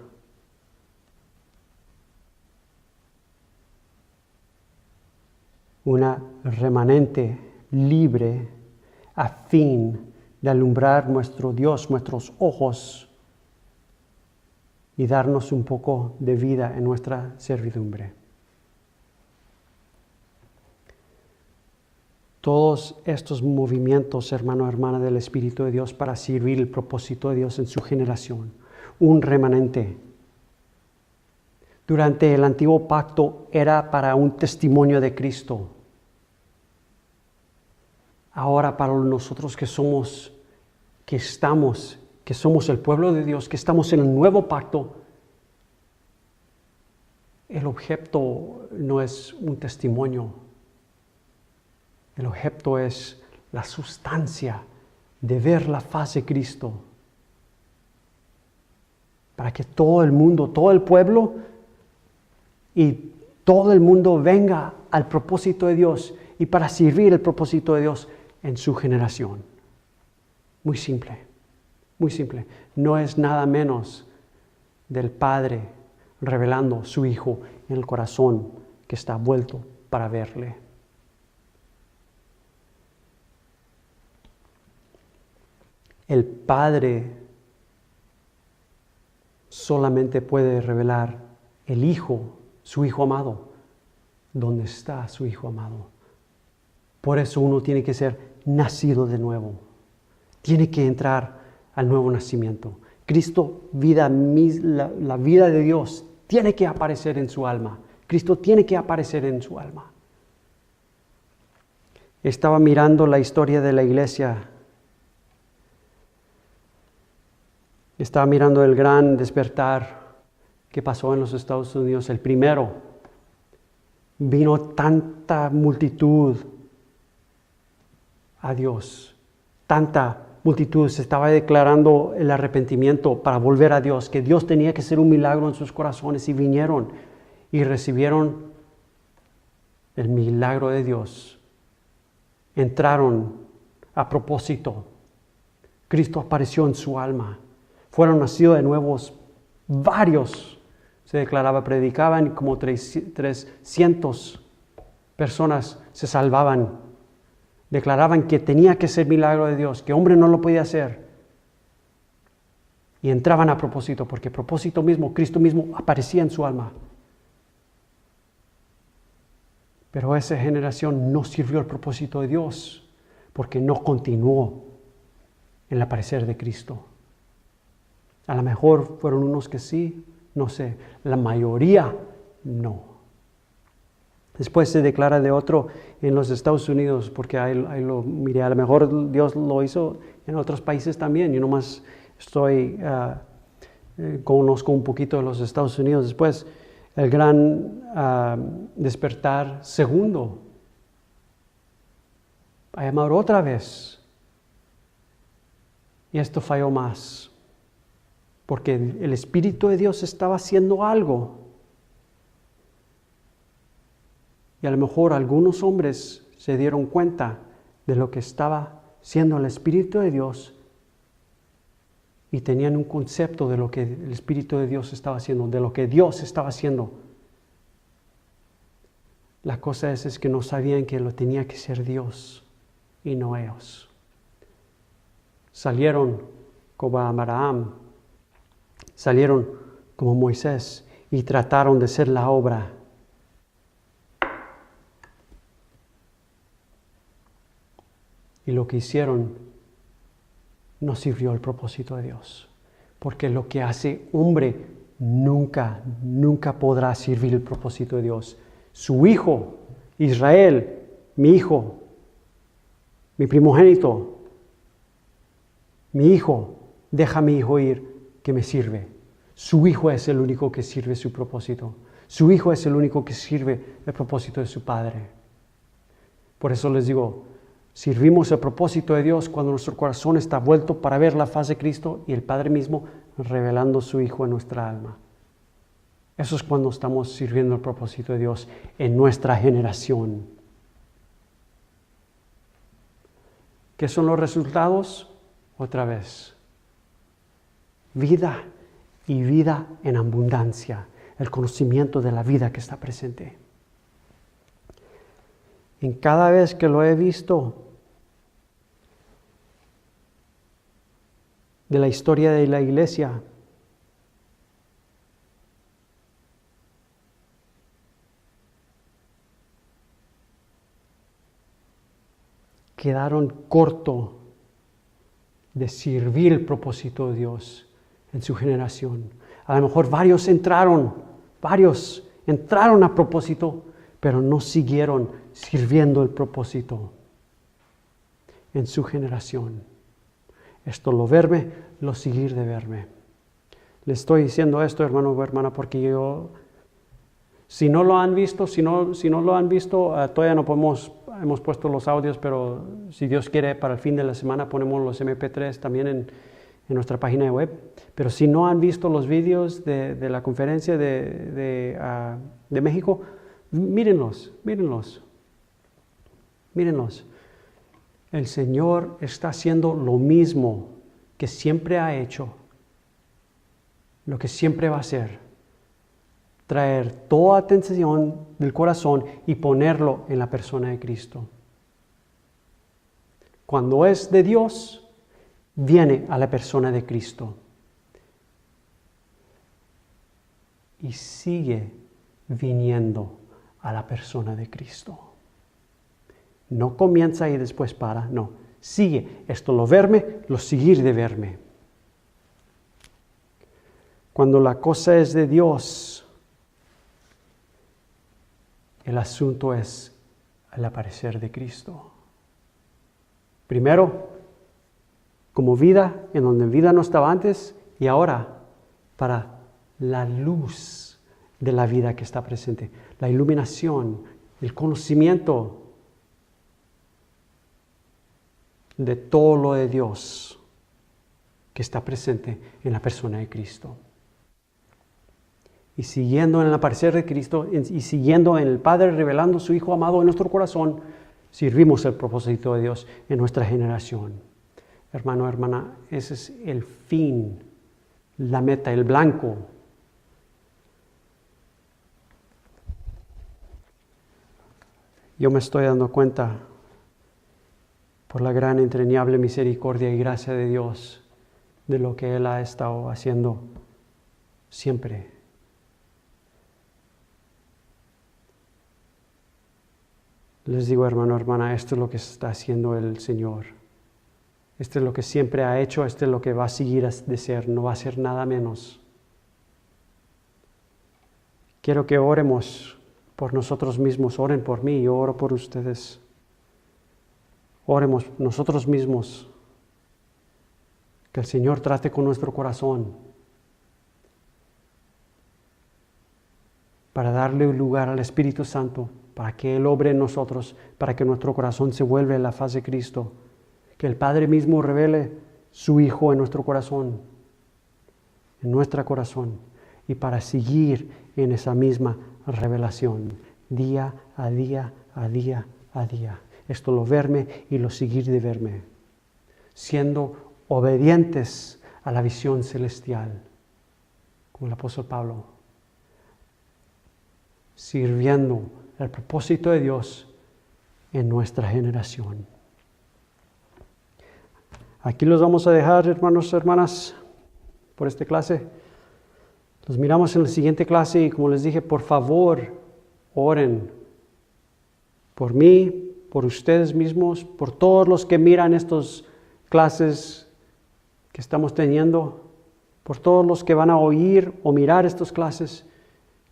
Una remanente libre a fin de alumbrar nuestro Dios, nuestros ojos, y darnos un poco de vida en nuestra servidumbre. Todos estos movimientos, hermano, hermana, del Espíritu de Dios para servir el propósito de Dios en su generación. Un remanente. Durante el antiguo pacto era para un testimonio de Cristo. Ahora para nosotros que somos el pueblo de Dios, que estamos en el nuevo pacto, el objeto no es un testimonio. El objeto es la sustancia de ver la faz de Cristo. Para que todo el mundo, todo el pueblo y todo el mundo venga al propósito de Dios y para servir el propósito de Dios en su generación. Muy simple, muy simple. No es nada menos del Padre revelando su Hijo en el corazón que está vuelto para verle. El Padre solamente puede revelar el Hijo, su Hijo amado. ¿Dónde está su Hijo amado? Por eso uno tiene que ser nacido de nuevo. Tiene que entrar al nuevo nacimiento. Cristo, la vida de Dios, tiene que aparecer en su alma. Cristo tiene que aparecer en su alma. Estaba mirando la historia de la iglesia. Estaba mirando el gran despertar que pasó en los Estados Unidos. El primero, vino tanta multitud a Dios. Tanta multitud se estaba declarando el arrepentimiento para volver a Dios, que Dios tenía que hacer un milagro en sus corazones, y vinieron y recibieron el milagro de Dios. Entraron a propósito. Cristo apareció en su alma. Fueron nacidos de nuevos varios. Se declaraba, predicaban, y como 300 personas se salvaban. Declaraban que tenía que ser milagro de Dios, que hombre no lo podía hacer. Y entraban a propósito, porque propósito mismo, Cristo mismo aparecía en su alma. Pero esa generación no sirvió el propósito de Dios, porque no continuó en el aparecer de Cristo. A lo mejor fueron unos que sí, no sé, la mayoría no. Después se declara de otro en los Estados Unidos, porque ahí lo miré, a lo mejor Dios lo hizo en otros países también. Yo nomás conozco un poquito de los Estados Unidos. Después, el gran despertar segundo, a llamar otra vez. Y esto falló más, porque el Espíritu de Dios estaba haciendo algo. Y a lo mejor algunos hombres se dieron cuenta de lo que estaba siendo el Espíritu de Dios y tenían un concepto de lo que el Espíritu de Dios estaba haciendo, de lo que Dios estaba haciendo. La cosa es que no sabían que lo tenía que ser Dios y no ellos. Salieron como Abraham, salieron como Moisés y trataron de hacer la obra. Y lo que hicieron no sirvió al propósito de Dios. Porque lo que hace hombre nunca podrá servir el propósito de Dios. Su hijo, Israel, mi hijo, mi primogénito, mi hijo, deja a mi hijo ir, que me sirve. Su hijo es el único que sirve su propósito. Su hijo es el único que sirve el propósito de su padre. Por eso les digo, servimos el propósito de Dios cuando nuestro corazón está vuelto para ver la faz de Cristo y el Padre mismo revelando su Hijo en nuestra alma. Eso es cuando estamos sirviendo el propósito de Dios en nuestra generación. ¿Qué son los resultados? Otra vez, vida y vida en abundancia, el conocimiento de la vida que está presente. En cada vez que lo he visto de la historia de la iglesia, quedaron cortos de servir el propósito de Dios en su generación. A lo mejor varios entraron a propósito, pero no siguieron sirviendo el propósito en su generación. Esto lo verme, lo seguir de verme. Le estoy diciendo esto, hermano o hermana, porque si no lo han visto, todavía no hemos puesto los audios, pero si Dios quiere, para el fin de la semana ponemos los MP3 también en nuestra página web. Pero si no han visto los vídeos de la conferencia de México, mírenlos. El Señor está haciendo lo mismo que siempre ha hecho, lo que siempre va a hacer. Traer toda atención del corazón y ponerlo en la persona de Cristo. Cuando es de Dios, viene a la persona de Cristo y sigue viniendo a la persona de Cristo. No comienza y después para, no. Sigue. Esto lo verme, lo seguir de verme. Cuando la cosa es de Dios, el asunto es el aparecer de Cristo. Primero, como vida, en donde vida no estaba antes, y ahora para la luz de la vida que está presente, la iluminación, el conocimiento de todo lo de Dios que está presente en la persona de Cristo. Y siguiendo en el aparecer de Cristo y siguiendo en el Padre revelando su Hijo amado en nuestro corazón, servimos el propósito de Dios en nuestra generación. Hermano, hermana, ese es el fin, la meta, el blanco. Yo me estoy dando cuenta, por la gran entrañable misericordia y gracia de Dios, de lo que Él ha estado haciendo siempre. Les digo, hermano, hermana, esto es lo que está haciendo el Señor. Esto es lo que siempre ha hecho, esto es lo que va a seguir de ser, no va a ser nada menos. Quiero que oremos por nosotros mismos, oren por mí, yo oro por ustedes. Oremos nosotros mismos, que el Señor trate con nuestro corazón para darle lugar al Espíritu Santo, para que Él obre en nosotros, para que nuestro corazón se vuelva a la faz de Cristo, que el Padre mismo revele su Hijo en nuestro corazón, y para seguir en esa misma revelación, día a día, a día a día. Esto lo verme y lo seguir de verme, siendo obedientes a la visión celestial, como el apóstol Pablo, sirviendo el propósito de Dios en nuestra generación. Aquí los vamos a dejar, hermanos y hermanas, por esta clase. Los miramos en la siguiente clase y como les dije, por favor, oren por mí, por ustedes mismos, por todos los que miran estas clases que estamos teniendo, por todos los que van a oír o mirar estas clases,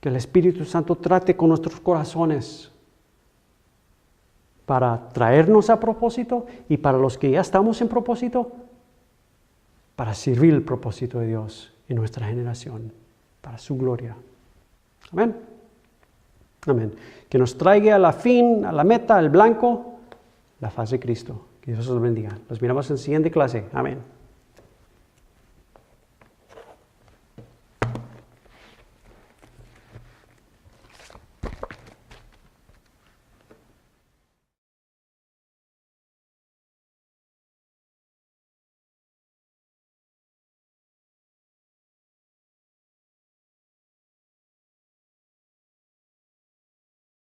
que el Espíritu Santo trate con nuestros corazones para traernos a propósito y para los que ya estamos en propósito, para servir el propósito de Dios en nuestra generación, para su gloria. Amén. Amén. Que nos traiga a la fin, a la meta, al blanco, la faz de Cristo. Que Dios los bendiga. Los miramos en la siguiente clase. Amén.